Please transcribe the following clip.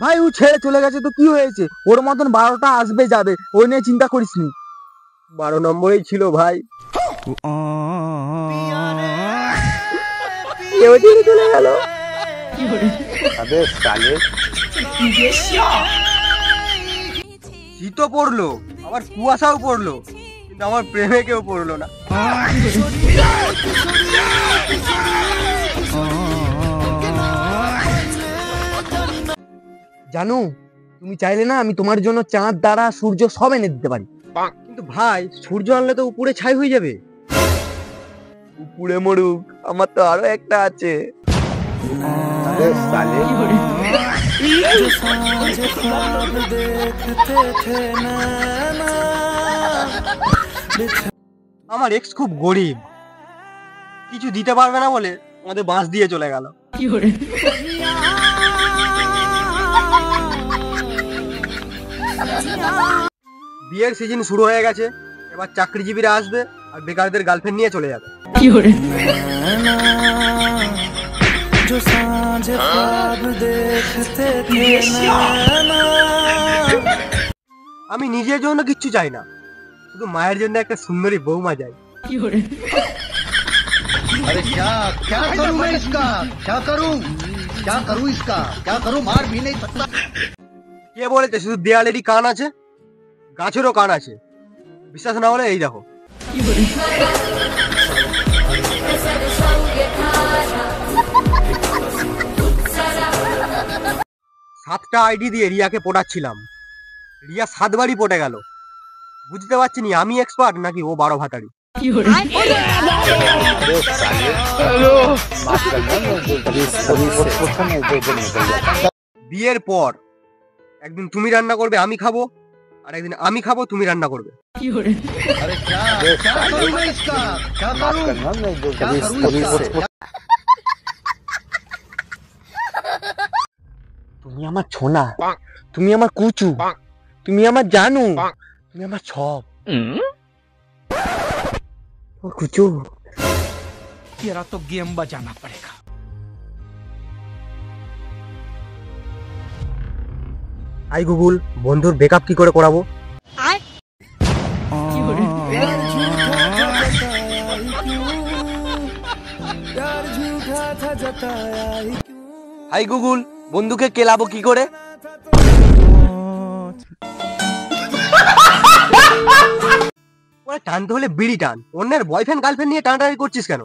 ভাই ও ছেড়ে চলে গেছে তো কি হয়েছে, ওর মতন 12টা আসবে যাবে, ওই নিয়ে চিন্তা করিস নি। 12 নম্বরেই ছিল ভাই। কেউ ছেড়ে চলে গেল। अबे साले শীতও পড়লো, আবার কুয়াশাও পড়লো, কিন্তু আমার প্রেমে কেউ পড়লো না। জানো, তুমি চাইলে না আমি তোমার জন্য চাঁদ তারা সূর্য সব এনে দিতে পারি, কিন্তু ভাই সূর্য আনলে তো উপরে ছাই হয়ে যাবে। উপরে মরুক, আমার তো আরো একটা আছে। अबे साले আমার এক্স খুব গরিব, কিছু দিতে পারবে না বলে আমাদের বাঁশ দিয়ে চলে গেল। বিয়ের সিজন শুরু হয়ে গেছে, এবার চাকরিজীবীরা আসবে আর বেকারদের গার্লফ্রেন্ড নিয়ে চলে যাবে। আমি নিজের জন্য কিচ্ছু চাই না, শুধু মায়ের জন্য একটা সুন্দরী বৌমা চাই। अरे क्या क्या करूं मैं इसका, क्या करूं इसका, क्या करूं, मार भी नहीं सकता। কে বলেছে শুধু দেয়ালেরই কান আছে? গাছেরও কান আছে, বিশ্বাস না হলে এই দেখো। 7টা আইডি দিয়ে রিয়াকে পটাচ্ছিলাম, রিয়া 7বারই পটে গেল। বুঝতে পারছি নি আমি এক্সপার্ট নাকি ও 12 ভাতারি। अबे साले माफ करना मैं বিয়ের পর একদিন তুমি রান্না করবে আমি খাবো, আর একদিন আমি খাবো তুমি রান্না করবে। अरे क्या क्या करूं मैं इसका, क्या माफ करूं, करना मैं क्या करूं इसका। তুমি আমার ছোনা, তুমি আমার কুচু, তুমি আমার জানু, তুমি আমার সব। ও কুচু, तेरा तो गेम बजाना पड़ेगा। আই গুগল, বন্ধুর ব্রেকআপ কি করে করাবো? হাই গুগল, বন্ধুকে কেলাবো কি করে? ওরা টানতে হলে বিড়ি টান, অন্যের বয়ফ্রেন্ড গার্লফ্রেন্ড নিয়ে টানাটানি করছিস কেন?